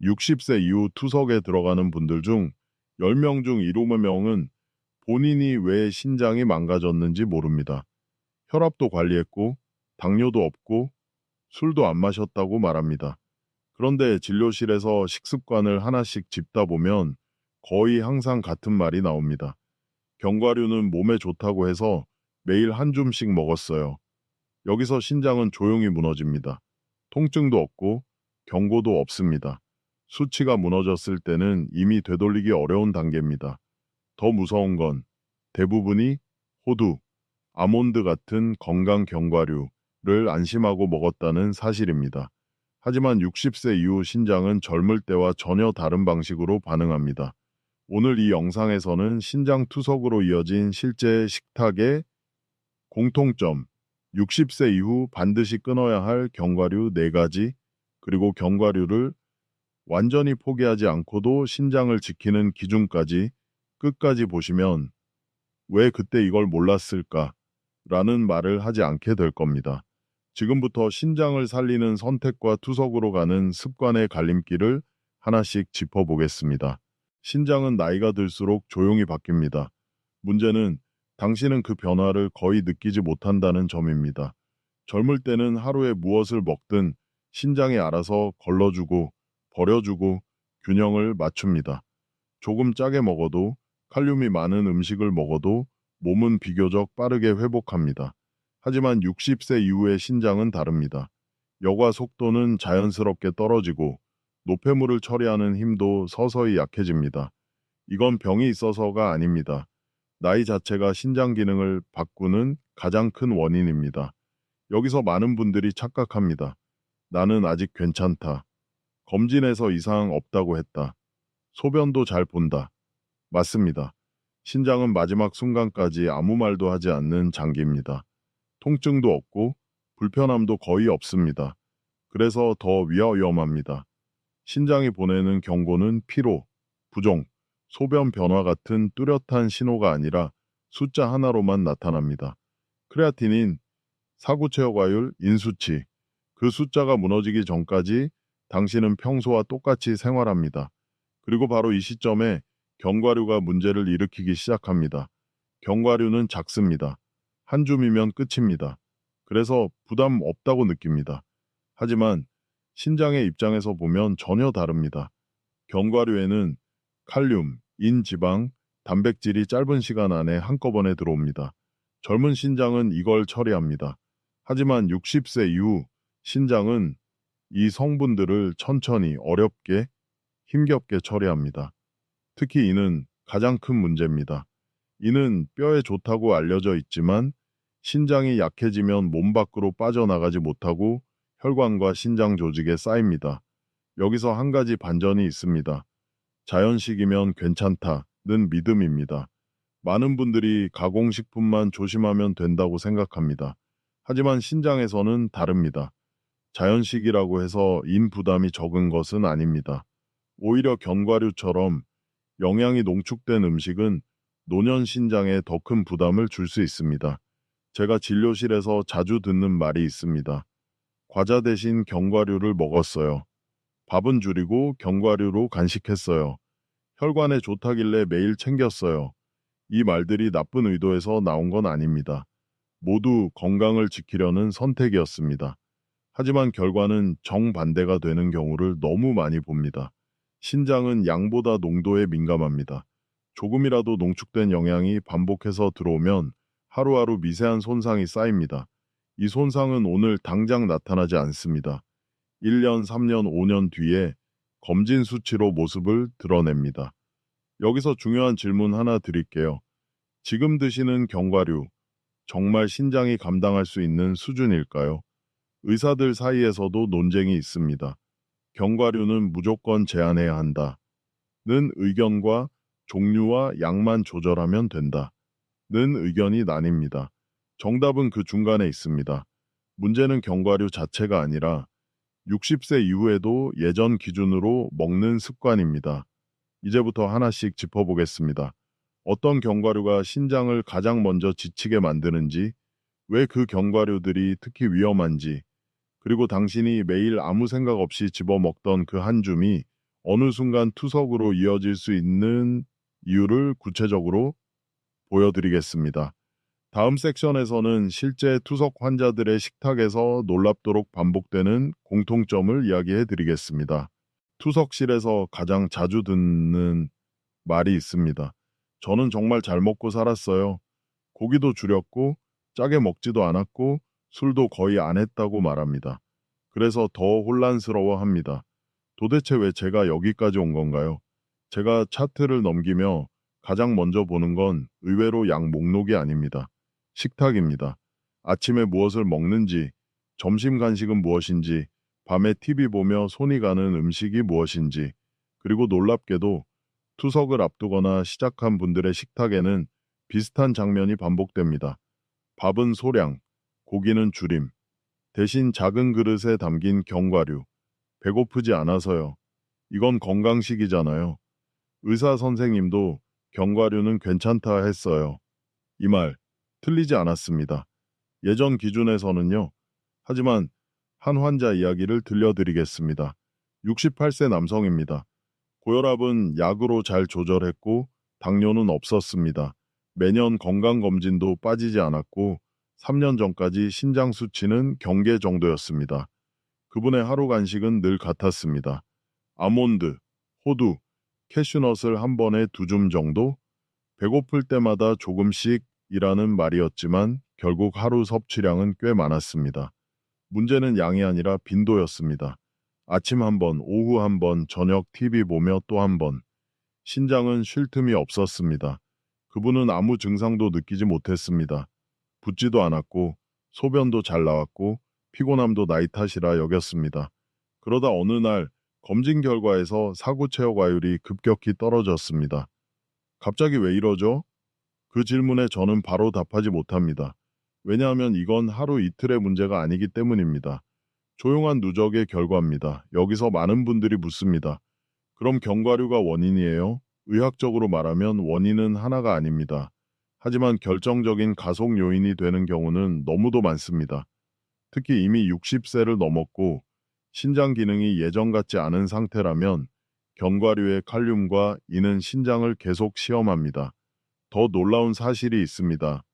60세 이후 투석에 들어가는 분들 중 10명 중 7명은 본인이 왜 신장이 망가졌는지 모릅니다. 혈압도 관리했고, 당뇨도 없고, 술도 안 마셨다고 말합니다. 그런데 진료실에서 식습관을 하나씩 짚다 보면 거의 항상 같은 말이 나옵니다. 견과류는 몸에 좋다고 해서 매일 한 줌씩 먹었어요. 여기서 신장은 조용히 무너집니다. 통증도 없고 경고도 없습니다. 수치가 무너졌을 때는 이미 되돌리기 어려운 단계입니다. 더 무서운 건 대부분이 호두, 아몬드 같은 건강 견과류를 안심하고 먹었다는 사실입니다. 하지만 60세 이후 신장은 젊을 때와 전혀 다른 방식으로 반응합니다. 오늘 이 영상에서는 신장 투석으로 이어진 실제 식탁의 공통점, 60세 이후 반드시 끊어야 할 견과류 4가지, 그리고 견과류를 완전히 포기하지 않고도 신장을 지키는 기준까지 끝까지 보시면 왜 그때 이걸 몰랐을까? 라는 말을 하지 않게 될 겁니다. 지금부터 신장을 살리는 선택과 투석으로 가는 습관의 갈림길을 하나씩 짚어보겠습니다. 신장은 나이가 들수록 조용히 바뀝니다. 문제는 당신은 그 변화를 거의 느끼지 못한다는 점입니다. 젊을 때는 하루에 무엇을 먹든 신장이 알아서 걸러주고 버려주고 균형을 맞춥니다. 조금 짜게 먹어도 칼륨이 많은 음식을 먹어도 몸은 비교적 빠르게 회복합니다. 하지만 60세 이후의 신장은 다릅니다. 여과 속도는 자연스럽게 떨어지고 노폐물을 처리하는 힘도 서서히 약해집니다. 이건 병이 있어서가 아닙니다. 나이 자체가 신장 기능을 바꾸는 가장 큰 원인입니다. 여기서 많은 분들이 착각합니다. 나는 아직 괜찮다. 검진해서 이상 없다고 했다. 소변도 잘 본다. 맞습니다. 신장은 마지막 순간까지 아무 말도 하지 않는 장기입니다. 통증도 없고 불편함도 거의 없습니다. 그래서 더 위험합니다. 신장이 보내는 경고는 피로, 부종, 소변 변화 같은 뚜렷한 신호가 아니라 숫자 하나로만 나타납니다. 크레아티닌, 사구체어과율, 인수치. 그 숫자가 무너지기 전까지 당신은 평소와 똑같이 생활합니다. 그리고 바로 이 시점에 견과류가 문제를 일으키기 시작합니다. 견과류는 작습니다. 한 줌이면 끝입니다. 그래서 부담 없다고 느낍니다. 하지만 신장의 입장에서 보면 전혀 다릅니다. 견과류에는 칼륨, 인지방, 단백질이 짧은 시간 안에 한꺼번에 들어옵니다. 젊은 신장은 이걸 처리합니다. 하지만 60세 이후 신장은 이 성분들을 천천히 어렵게 힘겹게 처리합니다. 특히 이는 가장 큰 문제입니다. 이는 뼈에 좋다고 알려져 있지만 신장이 약해지면 몸 밖으로 빠져나가지 못하고 혈관과 신장 조직에 쌓입니다. 여기서 한 가지 반전이 있습니다. 자연식이면 괜찮다는 믿음입니다. 많은 분들이 가공식품만 조심하면 된다고 생각합니다. 하지만 신장에서는 다릅니다. 자연식이라고 해서 인부담이 적은 것은 아닙니다. 오히려 견과류처럼 영양이 농축된 음식은 노년 신장에 더 큰 부담을 줄 수 있습니다. 제가 진료실에서 자주 듣는 말이 있습니다. 과자 대신 견과류를 먹었어요. 밥은 줄이고 견과류로 간식했어요. 혈관에 좋다길래 매일 챙겼어요. 이 말들이 나쁜 의도에서 나온 건 아닙니다. 모두 건강을 지키려는 선택이었습니다. 하지만 결과는 정반대가 되는 경우를 너무 많이 봅니다. 신장은 양보다 농도에 민감합니다. 조금이라도 농축된 영양이 반복해서 들어오면 하루하루 미세한 손상이 쌓입니다. 이 손상은 오늘 당장 나타나지 않습니다. 1년, 3년, 5년 뒤에 검진 수치로 모습을 드러냅니다. 여기서 중요한 질문 하나 드릴게요. 지금 드시는 견과류, 정말 신장이 감당할 수 있는 수준일까요? 의사들 사이에서도 논쟁이 있습니다. 견과류는 무조건 제한해야 한다. 는 의견과 종류와 양만 조절하면 된다. 는 의견이 나뉩니다. 정답은 그 중간에 있습니다. 문제는 견과류 자체가 아니라 60세 이후에도 예전 기준으로 먹는 습관입니다. 이제부터 하나씩 짚어보겠습니다. 어떤 견과류가 신장을 가장 먼저 지치게 만드는지, 왜 그 견과류들이 특히 위험한지, 그리고 당신이 매일 아무 생각 없이 집어먹던 그 한 줌이 어느 순간 투석으로 이어질 수 있는 이유를 구체적으로 보여드리겠습니다. 다음 섹션에서는 실제 투석 환자들의 식탁에서 놀랍도록 반복되는 공통점을 이야기해 드리겠습니다. 투석실에서 가장 자주 듣는 말이 있습니다. 저는 정말 잘 먹고 살았어요. 고기도 줄였고 짜게 먹지도 않았고 술도 거의 안 했다고 말합니다. 그래서 더 혼란스러워합니다. 도대체 왜 제가 여기까지 온 건가요? 제가 차트를 넘기며 가장 먼저 보는 건 의외로 약 목록이 아닙니다. 식탁입니다. 아침에 무엇을 먹는지, 점심 간식은 무엇인지, 밤에 TV 보며 손이 가는 음식이 무엇인지, 그리고 놀랍게도 투석을 앞두거나 시작한 분들의 식탁에는 비슷한 장면이 반복됩니다. 밥은 소량, 고기는 줄임, 대신 작은 그릇에 담긴 견과류, 배고프지 않아서요. 이건 건강식이잖아요. 의사 선생님도 견과류는 괜찮다 했어요. 이 말 틀리지 않았습니다. 예전 기준에서는요. 하지만 한 환자 이야기를 들려드리겠습니다. 68세 남성입니다. 고혈압은 약으로 잘 조절했고 당뇨는 없었습니다. 매년 건강검진도 빠지지 않았고 3년 전까지 신장 수치는 경계 정도였습니다. 그분의 하루 간식은 늘 같았습니다. 아몬드, 호두, 캐슈넛을 한 번에 2줌 정도? 배고플 때마다 조금씩이라는 말이었지만 결국 하루 섭취량은 꽤 많았습니다. 문제는 양이 아니라 빈도였습니다. 아침 한 번, 오후 한 번, 저녁 TV 보며 또 한 번. 신장은 쉴 틈이 없었습니다. 그분은 아무 증상도 느끼지 못했습니다. 붓지도 않았고 소변도 잘 나왔고 피곤함도 나이 탓이라 여겼습니다. 그러다 어느 날 검진 결과에서 사고 체어과율이 급격히 떨어졌습니다. 갑자기 왜 이러죠? 그 질문에 저는 바로 답하지 못합니다. 왜냐하면 이건 하루 이틀의 문제가 아니기 때문입니다. 조용한 누적의 결과입니다. 여기서 많은 분들이 묻습니다. 그럼 견과류가 원인이에요? 의학적으로 말하면 원인은 하나가 아닙니다. 하지만 결정적인 가속 요인이 되는 경우는 너무도 많습니다. 특히 이미 60세를 넘었고 신장 기능이 예전 같지 않은 상태라면 견과류의 칼륨과 이는 신장을 계속 시험합니다. 더 놀라운 사실이 있습니다.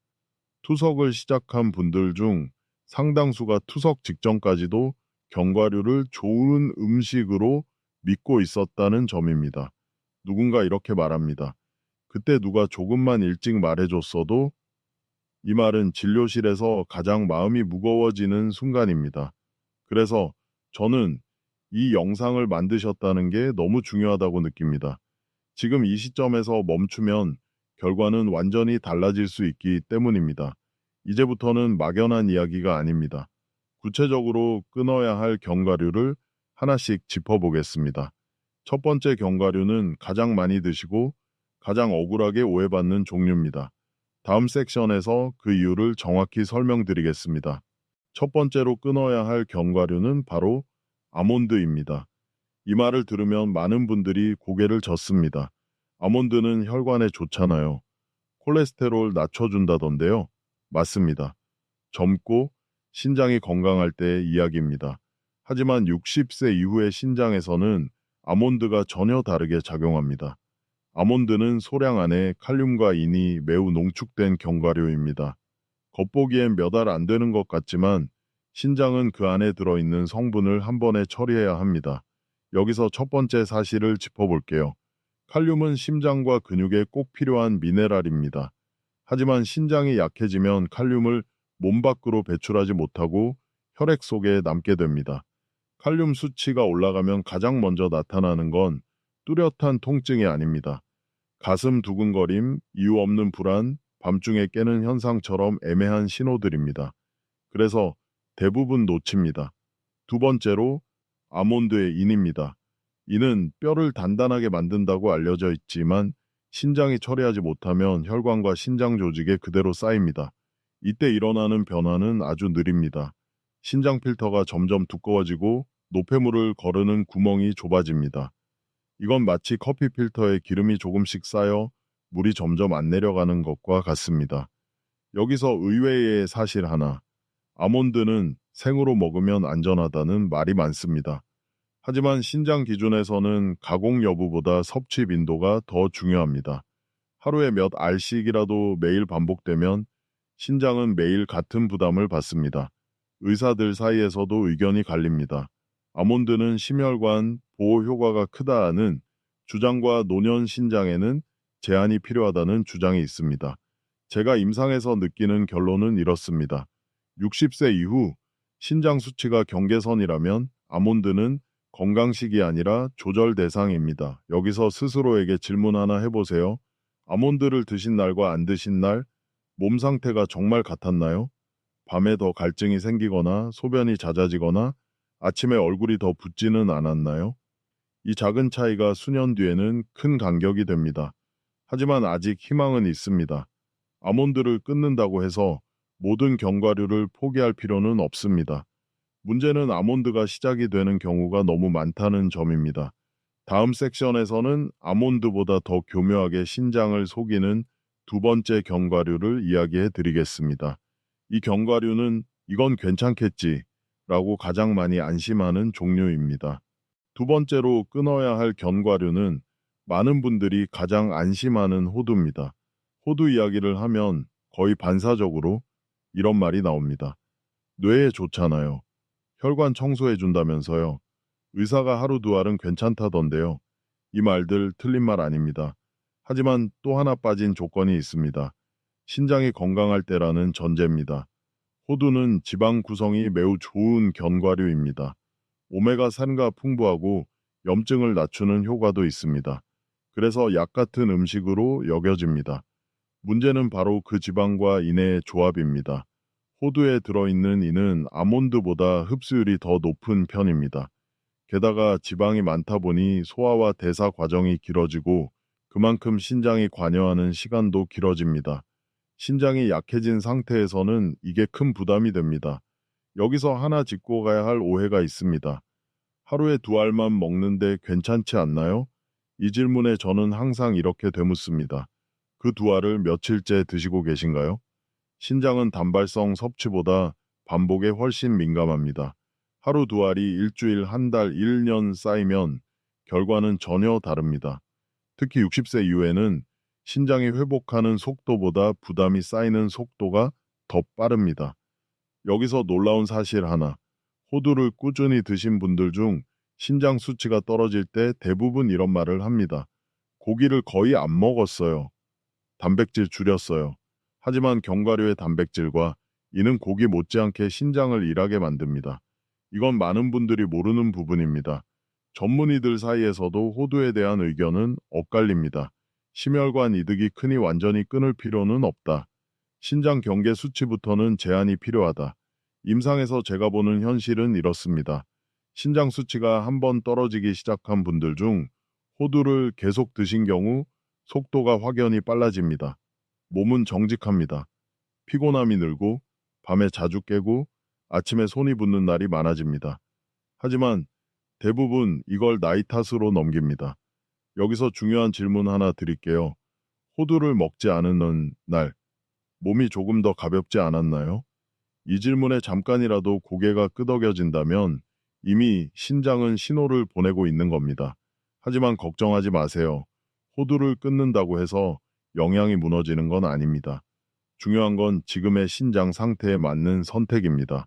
투석을 시작한 분들 중 상당수가 투석 직전까지도 견과류를 좋은 음식으로 믿고 있었다는 점입니다. 누군가 이렇게 말합니다. 그때 누가 조금만 일찍 말해줬어도 이 말은 진료실에서 가장 마음이 무거워지는 순간입니다. 그래서 저는 이 영상을 만드셨다는 게 너무 중요하다고 느낍니다. 지금 이 시점에서 멈추면 결과는 완전히 달라질 수 있기 때문입니다. 이제부터는 막연한 이야기가 아닙니다. 구체적으로 끊어야 할 견과류를 하나씩 짚어보겠습니다. 첫 번째 견과류는 가장 많이 드시고 가장 억울하게 오해받는 종류입니다. 다음 섹션에서 그 이유를 정확히 설명드리겠습니다. 첫 번째로 끊어야 할 견과류는 바로 아몬드입니다. 이 말을 들으면 많은 분들이 고개를 젓습니다. 아몬드는 혈관에 좋잖아요. 콜레스테롤 낮춰준다던데요. 맞습니다. 젊고 신장이 건강할 때의 이야기입니다. 하지만 60세 이후의 신장에서는 아몬드가 전혀 다르게 작용합니다. 아몬드는 소량 안에 칼륨과 인이 매우 농축된 견과류입니다. 겉보기엔 몇 알 안 되는 것 같지만 신장은 그 안에 들어있는 성분을 한 번에 처리해야 합니다. 여기서 첫 번째 사실을 짚어볼게요. 칼륨은 심장과 근육에 꼭 필요한 미네랄입니다. 하지만 신장이 약해지면 칼륨을 몸 밖으로 배출하지 못하고 혈액 속에 남게 됩니다. 칼륨 수치가 올라가면 가장 먼저 나타나는 건 뚜렷한 통증이 아닙니다. 가슴 두근거림, 이유 없는 불안, 밤중에 깨는 현상처럼 애매한 신호들입니다. 그래서 대부분 놓칩니다. 두 번째로 아몬드의 인입니다. 이는 뼈를 단단하게 만든다고 알려져 있지만 신장이 처리하지 못하면 혈관과 신장 조직에 그대로 쌓입니다. 이때 일어나는 변화는 아주 느립니다. 신장 필터가 점점 두꺼워지고 노폐물을 거르는 구멍이 좁아집니다. 이건 마치 커피 필터에 기름이 조금씩 쌓여 물이 점점 안 내려가는 것과 같습니다. 여기서 의외의 사실 하나. 아몬드는 생으로 먹으면 안전하다는 말이 많습니다. 하지만 신장 기준에서는 가공 여부보다 섭취 빈도가 더 중요합니다. 하루에 몇 알씩이라도 매일 반복되면 신장은 매일 같은 부담을 받습니다. 의사들 사이에서도 의견이 갈립니다. 아몬드는 심혈관 보호 효과가 크다는 주장과 노년 신장에는 제한이 필요하다는 주장이 있습니다. 제가 임상에서 느끼는 결론은 이렇습니다. 60세 이후 신장 수치가 경계선이라면 아몬드는 건강식이 아니라 조절 대상입니다. 여기서 스스로에게 질문 하나 해보세요. 아몬드를 드신 날과 안 드신 날, 몸 상태가 정말 같았나요? 밤에 더 갈증이 생기거나 소변이 잦아지거나 아침에 얼굴이 더 붓지는 않았나요? 이 작은 차이가 수년 뒤에는 큰 간격이 됩니다. 하지만 아직 희망은 있습니다. 아몬드를 끊는다고 해서 모든 견과류를 포기할 필요는 없습니다. 문제는 아몬드가 시작이 되는 경우가 너무 많다는 점입니다. 다음 섹션에서는 아몬드보다 더 교묘하게 신장을 속이는 두 번째 견과류를 이야기해 드리겠습니다. 이 견과류는 이건 괜찮겠지 라고 가장 많이 안심하는 종류입니다. 두 번째로 끊어야 할 견과류는 많은 분들이 가장 안심하는 호두입니다. 호두 이야기를 하면 거의 반사적으로 이런 말이 나옵니다. 뇌에 좋잖아요. 혈관 청소해 준다면서요. 의사가 하루 두 알은 괜찮다던데요. 이 말들 틀린 말 아닙니다. 하지만 또 하나 빠진 조건이 있습니다. 신장이 건강할 때라는 전제입니다. 호두는 지방 구성이 매우 좋은 견과류입니다. 오메가3가 풍부하고 염증을 낮추는 효과도 있습니다. 그래서 약 같은 음식으로 여겨집니다. 문제는 바로 그 지방과 인의 조합입니다. 호두에 들어있는 이는 아몬드보다 흡수율이 더 높은 편입니다. 게다가 지방이 많다 보니 소화와 대사 과정이 길어지고 그만큼 신장이 관여하는 시간도 길어집니다. 신장이 약해진 상태에서는 이게 큰 부담이 됩니다. 여기서 하나 짚고 가야 할 오해가 있습니다. 하루에 두 알만 먹는데 괜찮지 않나요? 이 질문에 저는 항상 이렇게 되묻습니다. 그 두 알을 며칠째 드시고 계신가요? 신장은 단발성 섭취보다 반복에 훨씬 민감합니다. 하루 두 알이 일주일, 한 달, 1년 쌓이면 결과는 전혀 다릅니다. 특히 60세 이후에는 신장이 회복하는 속도보다 부담이 쌓이는 속도가 더 빠릅니다. 여기서 놀라운 사실 하나. 호두를 꾸준히 드신 분들 중 신장 수치가 떨어질 때 대부분 이런 말을 합니다. 고기를 거의 안 먹었어요. 단백질 줄였어요. 하지만 견과류의 단백질과 이는 고기 못지않게 신장을 일하게 만듭니다. 이건 많은 분들이 모르는 부분입니다. 전문의들 사이에서도 호두에 대한 의견은 엇갈립니다. 심혈관 이득이 크니 완전히 끊을 필요는 없다. 신장 경계 수치부터는 제한이 필요하다. 임상에서 제가 보는 현실은 이렇습니다. 신장 수치가 한번 떨어지기 시작한 분들 중 호두를 계속 드신 경우 속도가 확연히 빨라집니다. 몸은 정직합니다. 피곤함이 늘고 밤에 자주 깨고 아침에 손이 붓는 날이 많아집니다. 하지만 대부분 이걸 나이 탓으로 넘깁니다. 여기서 중요한 질문 하나 드릴게요. 호두를 먹지 않는 날, 몸이 조금 더 가볍지 않았나요? 이 질문에 잠깐이라도 고개가 끄덕여진다면 이미 신장은 신호를 보내고 있는 겁니다. 하지만 걱정하지 마세요. 호두를 끊는다고 해서 영양이 무너지는 건 아닙니다. 중요한 건 지금의 신장 상태에 맞는 선택입니다.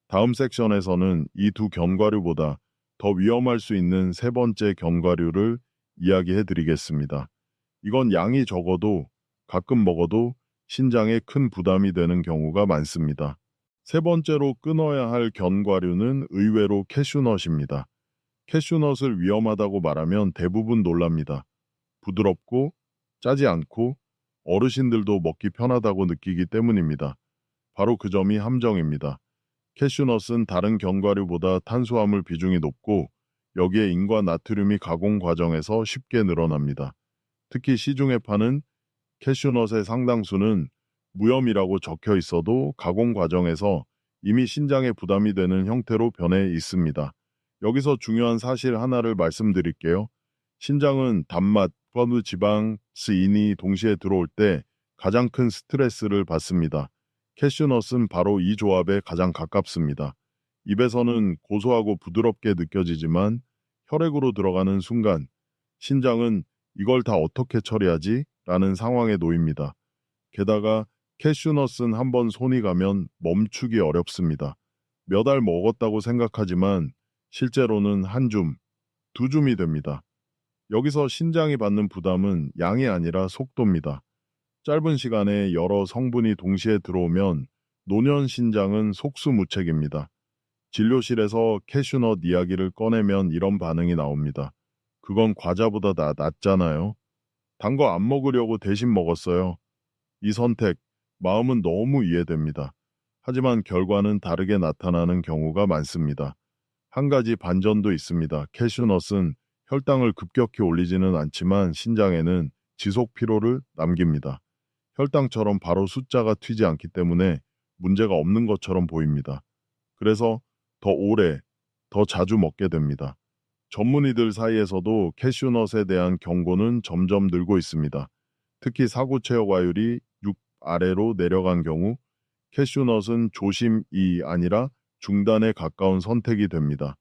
다음 섹션에서는 이 두 견과류보다 더 위험할 수 있는 세 번째 견과류를 이야기해 드리겠습니다. 이건 양이 적어도 가끔 먹어도 신장에 큰 부담이 되는 경우가 많습니다. 세 번째로 끊어야 할 견과류는 의외로 캐슈넛입니다. 캐슈넛을 위험하다고 말하면 대부분 놀랍니다. 부드럽고 짜지 않고 어르신들도 먹기 편하다고 느끼기 때문입니다. 바로 그 점이 함정입니다. 캐슈넛은 다른 견과류보다 탄수화물 비중이 높고 여기에 인과 나트륨이 가공 과정에서 쉽게 늘어납니다. 특히 시중에 파는 캐슈넛의 상당수는 무염이라고 적혀 있어도 가공 과정에서 이미 신장에 부담이 되는 형태로 변해 있습니다. 여기서 중요한 사실 하나를 말씀드릴게요. 신장은 단맛, 포도 지방, 스인이 동시에 들어올 때 가장 큰 스트레스를 받습니다. 캐슈넛은 바로 이 조합에 가장 가깝습니다. 입에서는 고소하고 부드럽게 느껴지지만 혈액으로 들어가는 순간 신장은 이걸 다 어떻게 처리하지? 라는 상황에 놓입니다. 게다가 캐슈넛은 한번 손이 가면 멈추기 어렵습니다. 몇 알 먹었다고 생각하지만 실제로는 한 줌, 두 줌이 됩니다. 여기서 신장이 받는 부담은 양이 아니라 속도입니다. 짧은 시간에 여러 성분이 동시에 들어오면 노년 신장은 속수무책입니다. 진료실에서 캐슈넛 이야기를 꺼내면 이런 반응이 나옵니다. 그건 과자보다 낫잖아요. 단 거 안 먹으려고 대신 먹었어요. 이 선택, 마음은 너무 이해됩니다. 하지만 결과는 다르게 나타나는 경우가 많습니다. 한 가지 반전도 있습니다. 캐슈넛은 혈당을 급격히 올리지는 않지만 신장에는 지속 피로를 남깁니다. 혈당처럼 바로 숫자가 튀지 않기 때문에 문제가 없는 것처럼 보입니다. 그래서 더 오래, 더 자주 먹게 됩니다. 전문의들 사이에서도 캐슈넛에 대한 경고는 점점 늘고 있습니다. 특히 사구체육과율이 6 아래로 내려간 경우 캐슈넛은 조심이 아니라 중단에 가까운 선택이 됩니다.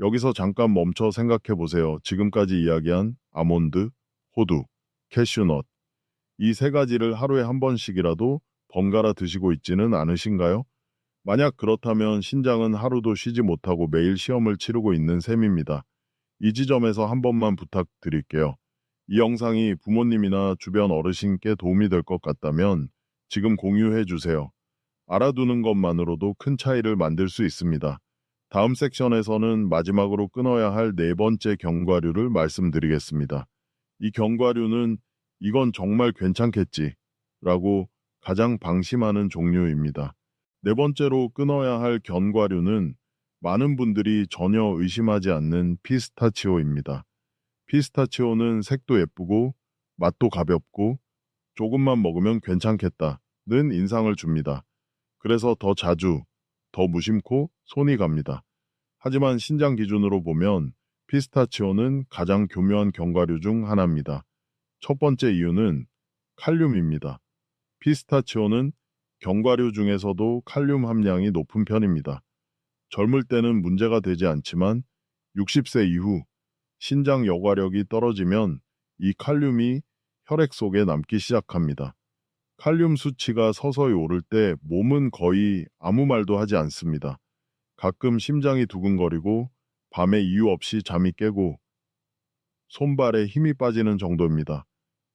여기서 잠깐 멈춰 생각해 보세요. 지금까지 이야기한 아몬드, 호두, 캐슈넛 이 세 가지를 하루에 한 번씩이라도 번갈아 드시고 있지는 않으신가요? 만약 그렇다면 신장은 하루도 쉬지 못하고 매일 시험을 치르고 있는 셈입니다. 이 지점에서 한 번만 부탁드릴게요. 이 영상이 부모님이나 주변 어르신께 도움이 될 것 같다면 지금 공유해 주세요. 알아두는 것만으로도 큰 차이를 만들 수 있습니다. 다음 섹션에서는 마지막으로 끊어야 할 네 번째 견과류를 말씀드리겠습니다. 이 견과류는 이건 정말 괜찮겠지 라고 가장 방심하는 종류입니다. 네 번째로 끊어야 할 견과류는 많은 분들이 전혀 의심하지 않는 피스타치오입니다. 피스타치오는 색도 예쁘고 맛도 가볍고 조금만 먹으면 괜찮겠다는 인상을 줍니다. 그래서 더 자주, 더 무심코 손이 갑니다. 하지만 신장 기준으로 보면 피스타치오는 가장 교묘한 견과류 중 하나입니다. 첫 번째 이유는 칼륨입니다. 피스타치오는 견과류 중에서도 칼륨 함량이 높은 편입니다. 젊을 때는 문제가 되지 않지만 60세 이후 신장 여과력이 떨어지면 이 칼륨이 혈액 속에 남기 시작합니다. 칼륨 수치가 서서히 오를 때 몸은 거의 아무 말도 하지 않습니다. 가끔 심장이 두근거리고 밤에 이유 없이 잠이 깨고 손발에 힘이 빠지는 정도입니다.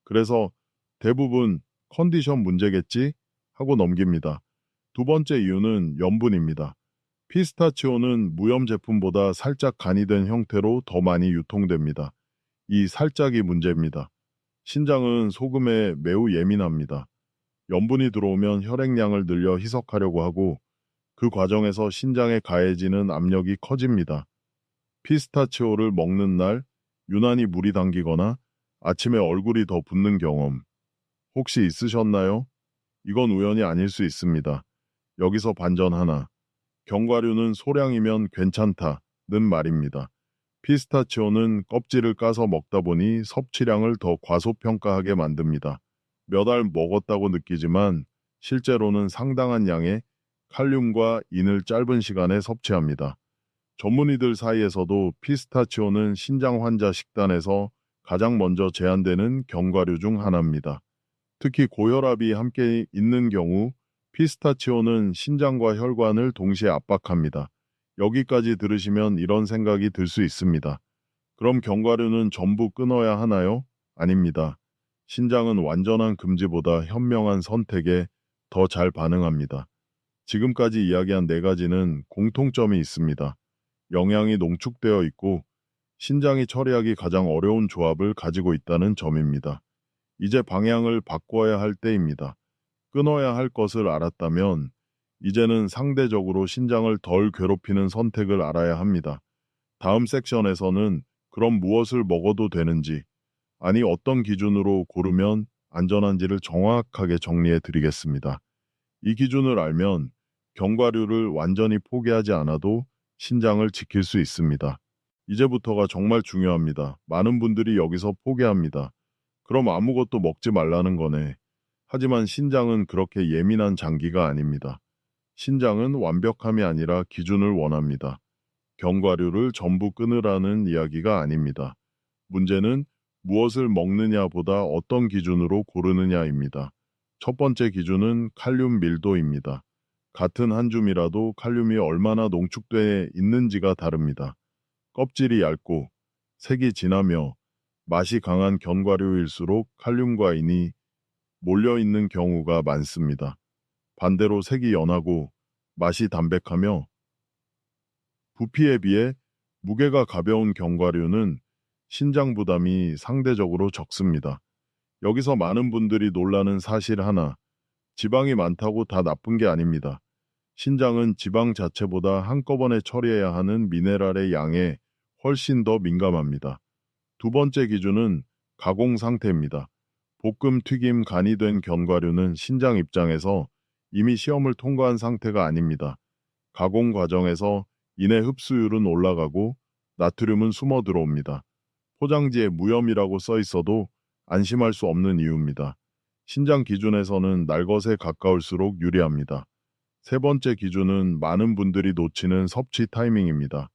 그래서 대부분 컨디션 문제겠지 하고 넘깁니다. 두 번째 이유는 염분입니다. 피스타치오는 무염 제품보다 살짝 간이 된 형태로 더 많이 유통됩니다. 이 살짝이 문제입니다. 신장은 소금에 매우 예민합니다. 염분이 들어오면 혈액량을 늘려 희석하려고 하고 그 과정에서 신장에 가해지는 압력이 커집니다. 피스타치오를 먹는 날 유난히 물이 당기거나 아침에 얼굴이 더 붓는 경험 혹시 있으셨나요? 이건 우연이 아닐 수 있습니다. 여기서 반전 하나. 견과류는 소량이면 괜찮다는 말입니다. 피스타치오는 껍질을 까서 먹다 보니 섭취량을 더 과소평가하게 만듭니다. 몇 알 먹었다고 느끼지만 실제로는 상당한 양의 칼륨과 인을 짧은 시간에 섭취합니다. 전문의들 사이에서도 피스타치오는 신장 환자 식단에서 가장 먼저 제한되는 견과류 중 하나입니다. 특히 고혈압이 함께 있는 경우 피스타치오는 신장과 혈관을 동시에 압박합니다. 여기까지 들으시면 이런 생각이 들 수 있습니다. 그럼 견과류는 전부 끊어야 하나요? 아닙니다. 신장은 완전한 금지보다 현명한 선택에 더 잘 반응합니다. 지금까지 이야기한 네 가지는 공통점이 있습니다. 영양이 농축되어 있고 신장이 처리하기 가장 어려운 조합을 가지고 있다는 점입니다. 이제 방향을 바꿔야 할 때입니다. 끊어야 할 것을 알았다면 이제는 상대적으로 신장을 덜 괴롭히는 선택을 알아야 합니다. 다음 섹션에서는 그럼 무엇을 먹어도 되는지, 아니 어떤 기준으로 고르면 안전한지를 정확하게 정리해 드리겠습니다. 이 기준을 알면 견과류를 완전히 포기하지 않아도 신장을 지킬 수 있습니다. 이제부터가 정말 중요합니다. 많은 분들이 여기서 포기합니다. 그럼 아무것도 먹지 말라는 거네. 하지만 신장은 그렇게 예민한 장기가 아닙니다. 신장은 완벽함이 아니라 기준을 원합니다. 견과류를 전부 끊으라는 이야기가 아닙니다. 문제는 무엇을 먹느냐보다 어떤 기준으로 고르느냐입니다. 첫 번째 기준은 칼륨 밀도입니다. 같은 한 줌이라도 칼륨이 얼마나 농축되어 있는지가 다릅니다. 껍질이 얇고 색이 진하며 맛이 강한 견과류일수록 칼륨과 인이 몰려있는 경우가 많습니다. 반대로 색이 연하고 맛이 담백하며 부피에 비해 무게가 가벼운 견과류는 신장 부담이 상대적으로 적습니다. 여기서 많은 분들이 놀라는 사실 하나, 지방이 많다고 다 나쁜 게 아닙니다. 신장은 지방 자체보다 한꺼번에 처리해야 하는 미네랄의 양에 훨씬 더 민감합니다. 두 번째 기준은 가공 상태입니다. 볶음, 튀김, 간이 된 견과류는 신장 입장에서 이미 시험을 통과한 상태가 아닙니다. 가공 과정에서 이내 흡수율은 올라가고 나트륨은 숨어 들어옵니다. 포장지에 무염이라고 써 있어도 안심할 수 없는 이유입니다. 신장 기준에서는 날 것에 가까울수록 유리합니다. 세 번째 기준은 많은 분들이 놓치는 섭취 타이밍입니다.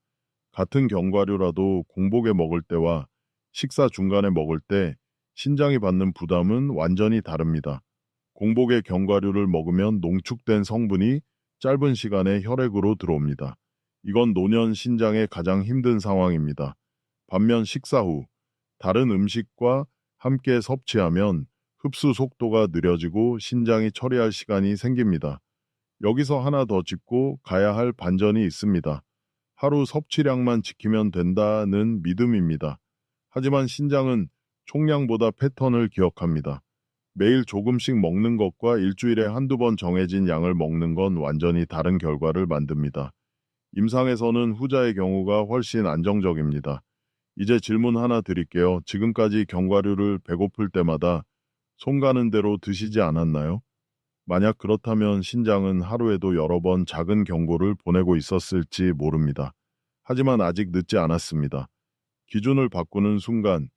같은 견과류라도 공복에 먹을 때와 식사 중간에 먹을 때 신장이 받는 부담은 완전히 다릅니다. 공복에 견과류를 먹으면 농축된 성분이 짧은 시간에 혈액으로 들어옵니다. 이건 노년 신장의 가장 힘든 상황입니다. 반면 식사 후 다른 음식과 함께 섭취하면 흡수 속도가 느려지고 신장이 처리할 시간이 생깁니다. 여기서 하나 더 짚고 가야 할 반전이 있습니다. 하루 섭취량만 지키면 된다는 믿음입니다. 하지만 신장은 총량보다 패턴을 기억합니다. 매일 조금씩 먹는 것과 일주일에 한두 번 정해진 양을 먹는 건 완전히 다른 결과를 만듭니다. 임상에서는 후자의 경우가 훨씬 안정적입니다. 이제 질문 하나 드릴게요. 지금까지 견과류를 배고플 때마다 손 가는 대로 드시지 않았나요? 만약 그렇다면 신장은 하루에도 여러 번 작은 경고를 보내고 있었을지 모릅니다. 하지만 아직 늦지 않았습니다. 기준을 바꾸는 순간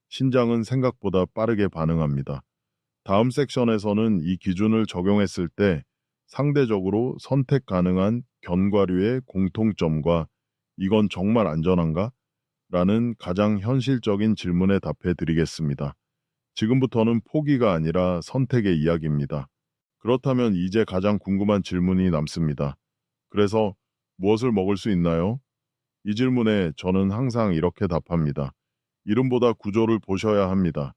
신장은 생각보다 빠르게 반응합니다. 다음 섹션에서는 이 기준을 적용했을 때 상대적으로 선택 가능한 견과류의 공통점과 이건 정말 안전한가? 라는 가장 현실적인 질문에 답해 드리겠습니다. 지금부터는 포기가 아니라 선택의 이야기입니다. 그렇다면 이제 가장 궁금한 질문이 남습니다. 그래서 무엇을 먹을 수 있나요? 이 질문에 저는 항상 이렇게 답합니다. 이름보다 구조를 보셔야 합니다.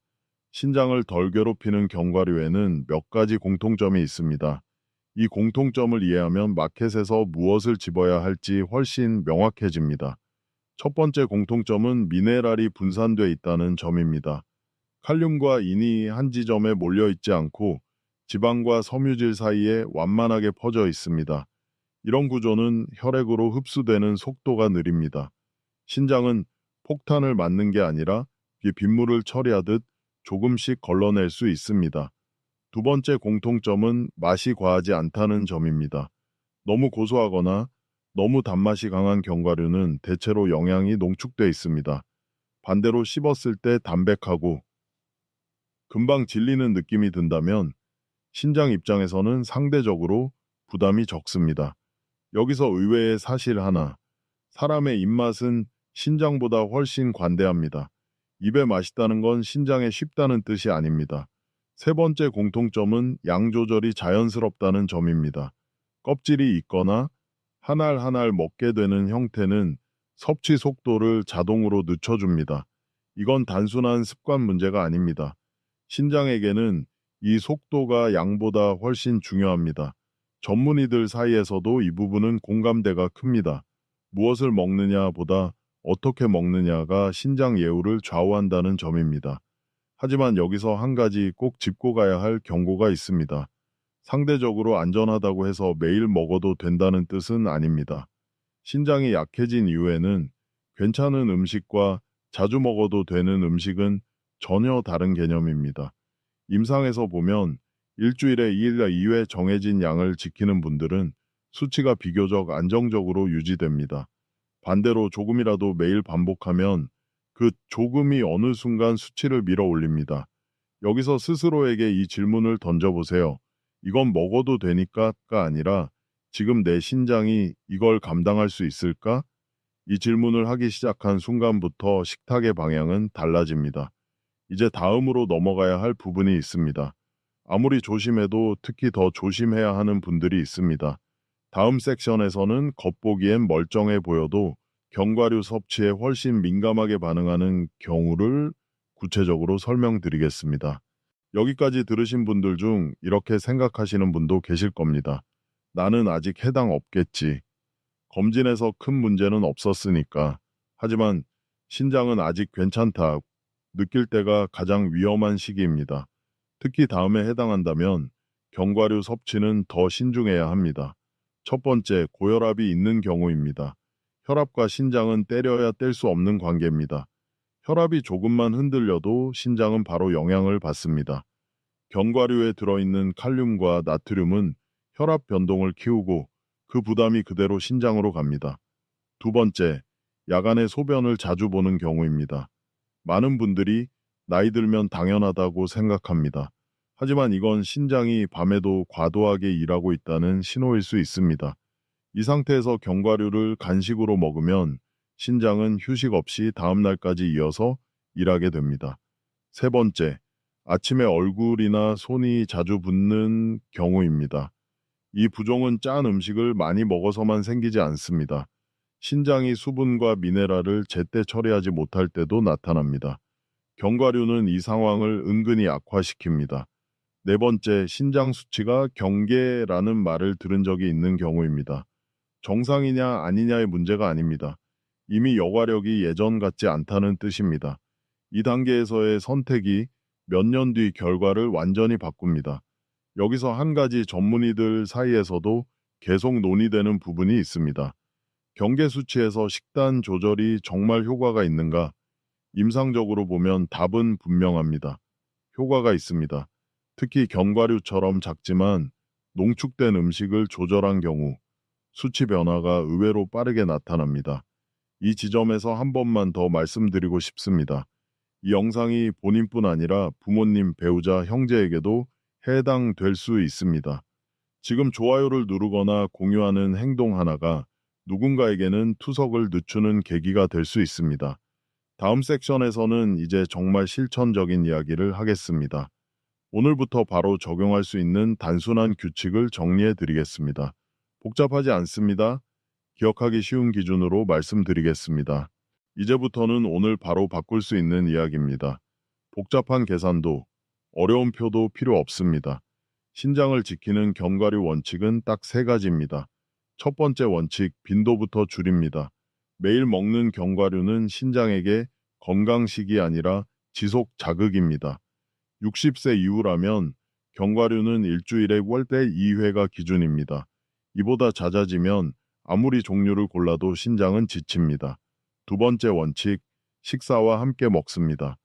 신장을 덜 괴롭히는 견과류에는 몇 가지 공통점이 있습니다. 이 공통점을 이해하면 마켓에서 무엇을 집어야 할지 훨씬 명확해집니다. 첫 번째 공통점은 미네랄이 분산돼 있다는 점입니다. 칼륨과 인이 한 지점에 몰려 있지 않고 지방과 섬유질 사이에 완만하게 퍼져 있습니다. 이런 구조는 혈액으로 흡수되는 속도가 느립니다. 신장은 폭탄을 맞는 게 아니라 빗물을 처리하듯 조금씩 걸러낼 수 있습니다. 두 번째 공통점은 맛이 과하지 않다는 점입니다. 너무 고소하거나 너무 단맛이 강한 견과류는 대체로 영양이 농축돼 있습니다. 반대로 씹었을 때 담백하고 금방 질리는 느낌이 든다면 신장 입장에서는 상대적으로 부담이 적습니다. 여기서 의외의 사실 하나, 사람의 입맛은 신장보다 훨씬 관대합니다. 입에 맛있다는 건 신장에 쉽다는 뜻이 아닙니다. 세 번째 공통점은 양 조절이 자연스럽다는 점입니다. 껍질이 있거나 한 알 한 알 먹게 되는 형태는 섭취 속도를 자동으로 늦춰줍니다. 이건 단순한 습관 문제가 아닙니다. 신장에게는 이 속도가 양보다 훨씬 중요합니다. 전문의들 사이에서도 이 부분은 공감대가 큽니다. 무엇을 먹느냐보다 어떻게 먹느냐가 신장 예후를 좌우한다는 점입니다. 하지만 여기서 한 가지 꼭 짚고 가야 할 경고가 있습니다. 상대적으로 안전하다고 해서 매일 먹어도 된다는 뜻은 아닙니다. 신장이 약해진 이후에는 괜찮은 음식과 자주 먹어도 되는 음식은 전혀 다른 개념입니다. 임상에서 보면 일주일에 2일 2회 정해진 양을 지키는 분들은 수치가 비교적 안정적으로 유지됩니다. 반대로 조금이라도 매일 반복하면 그 조금이 어느 순간 수치를 밀어 올립니다. 여기서 스스로에게 이 질문을 던져보세요. 이건 먹어도 되니까가 아니라 지금 내 신장이 이걸 감당할 수 있을까? 이 질문을 하기 시작한 순간부터 식탁의 방향은 달라집니다. 이제 다음으로 넘어가야 할 부분이 있습니다. 아무리 조심해도 특히 더 조심해야 하는 분들이 있습니다. 다음 섹션에서는 겉보기엔 멀쩡해 보여도 견과류 섭취에 훨씬 민감하게 반응하는 경우를 구체적으로 설명드리겠습니다. 여기까지 들으신 분들 중 이렇게 생각하시는 분도 계실 겁니다. 나는 아직 해당 없겠지. 검진에서 큰 문제는 없었으니까. 하지만 신장은 아직 괜찮다. 느낄 때가 가장 위험한 시기입니다. 특히 다음에 해당한다면 견과류 섭취는 더 신중해야 합니다. 첫 번째, 고혈압이 있는 경우입니다. 혈압과 신장은 때려야 뗄 수 없는 관계입니다. 혈압이 조금만 흔들려도 신장은 바로 영향을 받습니다. 견과류에 들어있는 칼륨과 나트륨은 혈압 변동을 키우고 그 부담이 그대로 신장으로 갑니다. 두 번째, 야간에 소변을 자주 보는 경우입니다. 많은 분들이 나이 들면 당연하다고 생각합니다. 하지만 이건 신장이 밤에도 과도하게 일하고 있다는 신호일 수 있습니다. 이 상태에서 견과류를 간식으로 먹으면 신장은 휴식 없이 다음 날까지 이어서 일하게 됩니다. 세 번째, 아침에 얼굴이나 손이 자주 붓는 경우입니다. 이 부종은 짠 음식을 많이 먹어서만 생기지 않습니다. 신장이 수분과 미네랄을 제때 처리하지 못할 때도 나타납니다. 견과류는 이 상황을 은근히 악화시킵니다. 네 번째, 신장 수치가 경계라는 말을 들은 적이 있는 경우입니다. 정상이냐 아니냐의 문제가 아닙니다. 이미 여과력이 예전 같지 않다는 뜻입니다. 이 단계에서의 선택이 몇 년 뒤 결과를 완전히 바꿉니다. 여기서 한 가지 전문의들 사이에서도 계속 논의되는 부분이 있습니다. 경계 수치에서 식단 조절이 정말 효과가 있는가? 임상적으로 보면 답은 분명합니다. 효과가 있습니다. 특히 견과류처럼 작지만 농축된 음식을 조절한 경우 수치 변화가 의외로 빠르게 나타납니다. 이 지점에서 한 번만 더 말씀드리고 싶습니다. 이 영상이 본인뿐 아니라 부모님, 배우자, 형제에게도 해당될 수 있습니다. 지금 좋아요를 누르거나 공유하는 행동 하나가 누군가에게는 투석을 늦추는 계기가 될 수 있습니다. 다음 섹션에서는 이제 정말 실천적인 이야기를 하겠습니다. 오늘부터 바로 적용할 수 있는 단순한 규칙을 정리해 드리겠습니다. 복잡하지 않습니다. 기억하기 쉬운 기준으로 말씀드리겠습니다. 이제부터는 오늘 바로 바꿀 수 있는 이야기입니다. 복잡한 계산도 어려운 표도 필요 없습니다. 신장을 지키는 견과류 원칙은 딱 세 가지입니다. 첫 번째 원칙, 빈도부터 줄입니다. 매일 먹는 견과류는 신장에게 건강식이 아니라 지속 자극입니다. 60세 이후라면 견과류는 일주일에 월대 2회가 기준입니다. 이보다 잦아지면 아무리 종류를 골라도 신장은 지칩니다. 두 번째 원칙, 식사와 함께 먹습니다.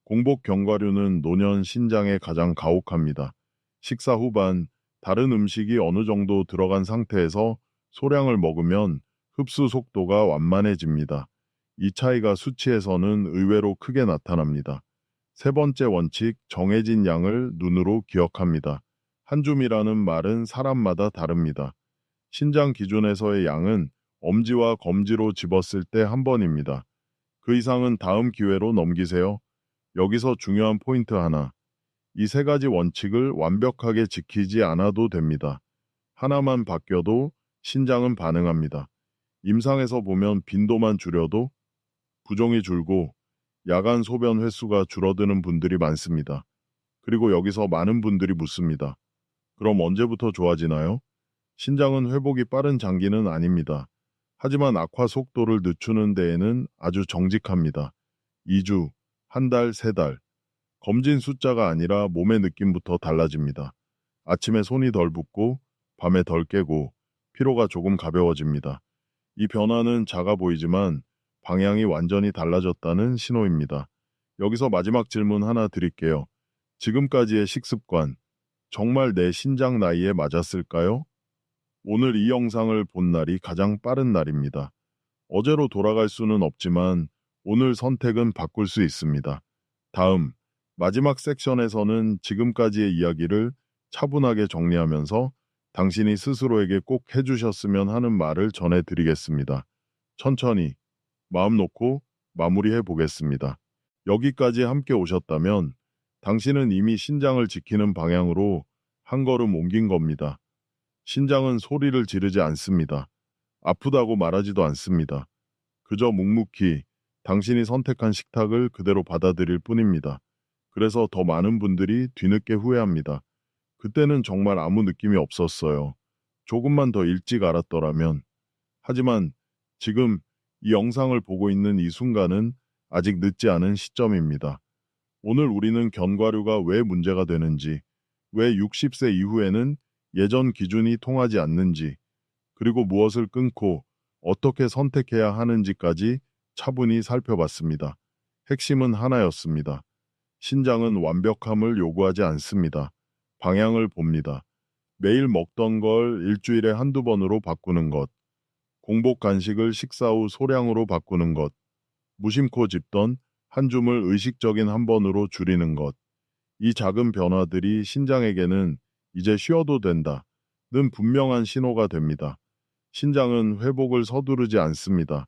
공복 견과류는 노년 신장에 가장 가혹합니다. 식사 후반, 다른 음식이 어느 정도 들어간 상태에서 소량을 먹으면 흡수 속도가 완만해집니다. 이 차이가 수치에서는 의외로 크게 나타납니다. 세 번째 원칙, 정해진 양을 눈으로 기억합니다. 한 줌이라는 말은 사람마다 다릅니다. 신장 기준에서의 양은 엄지와 검지로 집었을 때 한 번입니다. 그 이상은 다음 기회로 넘기세요. 여기서 중요한 포인트 하나. 이 세 가지 원칙을 완벽하게 지키지 않아도 됩니다. 하나만 바뀌어도 신장은 반응합니다. 임상에서 보면 빈도만 줄여도 부종이 줄고 야간 소변 횟수가 줄어드는 분들이 많습니다. 그리고 여기서 많은 분들이 묻습니다. 그럼 언제부터 좋아지나요? 신장은 회복이 빠른 장기는 아닙니다. 하지만 악화 속도를 늦추는 데에는 아주 정직합니다. 2주, 한 달, 3달. 검진 숫자가 아니라 몸의 느낌부터 달라집니다. 아침에 손이 덜 붓고 밤에 덜 깨고 피로가 조금 가벼워집니다. 이 변화는 작아 보이지만 방향이 완전히 달라졌다는 신호입니다. 여기서 마지막 질문 하나 드릴게요. 지금까지의 식습관, 정말 내 신장 나이에 맞았을까요? 오늘 이 영상을 본 날이 가장 빠른 날입니다. 어제로 돌아갈 수는 없지만 오늘 선택은 바꿀 수 있습니다. 다음, 마지막 섹션에서는 지금까지의 이야기를 차분하게 정리하면서 당신이 스스로에게 꼭 해주셨으면 하는 말을 전해드리겠습니다. 천천히, 마음 놓고 마무리해 보겠습니다. 여기까지 함께 오셨다면 당신은 이미 신장을 지키는 방향으로 한 걸음 옮긴 겁니다. 신장은 소리를 지르지 않습니다. 아프다고 말하지도 않습니다. 그저 묵묵히 당신이 선택한 식탁을 그대로 받아들일 뿐입니다. 그래서 더 많은 분들이 뒤늦게 후회합니다. 그때는 정말 아무 느낌이 없었어요. 조금만 더 일찍 알았더라면. 하지만 지금 이 영상을 보고 있는 이 순간은 아직 늦지 않은 시점입니다. 오늘 우리는 견과류가 왜 문제가 되는지, 왜 60세 이후에는 예전 기준이 통하지 않는지, 그리고 무엇을 끊고 어떻게 선택해야 하는지까지 차분히 살펴봤습니다. 핵심은 하나였습니다. 신장은 완벽함을 요구하지 않습니다. 방향을 봅니다. 매일 먹던 걸 일주일에 한두 번으로 바꾸는 것, 공복 간식을 식사 후 소량으로 바꾸는 것, 무심코 집던 한 줌을 의식적인 한 번으로 줄이는 것, 이 작은 변화들이 신장에게는 이제 쉬어도 된다는 분명한 신호가 됩니다. 신장은 회복을 서두르지 않습니다.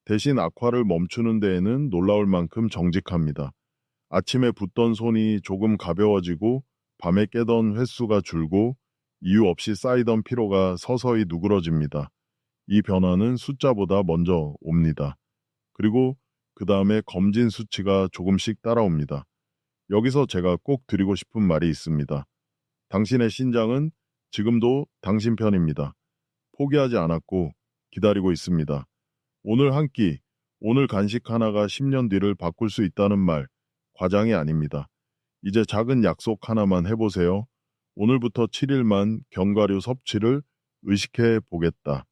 대신 악화를 멈추는 데에는 놀라울 만큼 정직합니다. 아침에 붓던 손이 조금 가벼워지고 밤에 깨던 횟수가 줄고 이유 없이 쌓이던 피로가 서서히 누그러집니다. 이 변화는 숫자보다 먼저 옵니다. 그리고 그 다음에 검진 수치가 조금씩 따라옵니다. 여기서 제가 꼭 드리고 싶은 말이 있습니다. 당신의 신장은 지금도 당신 편입니다. 포기하지 않았고 기다리고 있습니다. 오늘 한 끼, 오늘 간식 하나가 10년 뒤를 바꿀 수 있다는 말, 과장이 아닙니다. 이제 작은 약속 하나만 해보세요. 오늘부터 7일만 견과류 섭취를 의식해 보겠다.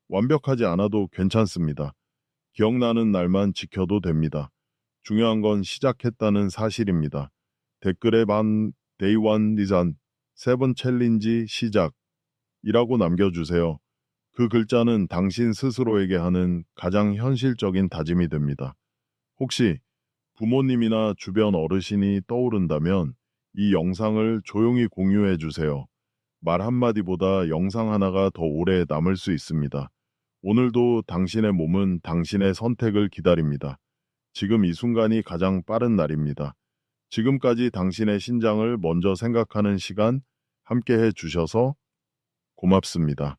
완벽하지 않아도 괜찮습니다. 기억나는 날만 지켜도 됩니다. 중요한 건 시작했다는 사실입니다. 댓글에 데이 원 리산, 세번 챌린지 시작이라고 남겨주세요. 그 글자는 당신 스스로에게 하는 가장 현실적인 다짐이 됩니다. 혹시 부모님이나 주변 어르신이 떠오른다면 이 영상을 조용히 공유해 주세요. 말 한마디보다 영상 하나가 더 오래 남을 수 있습니다. 오늘도 당신의 몸은 당신의 선택을 기다립니다. 지금 이 순간이 가장 빠른 날입니다. 지금까지 당신의 신장을 먼저 생각하는 시간 함께 해 주셔서 고맙습니다.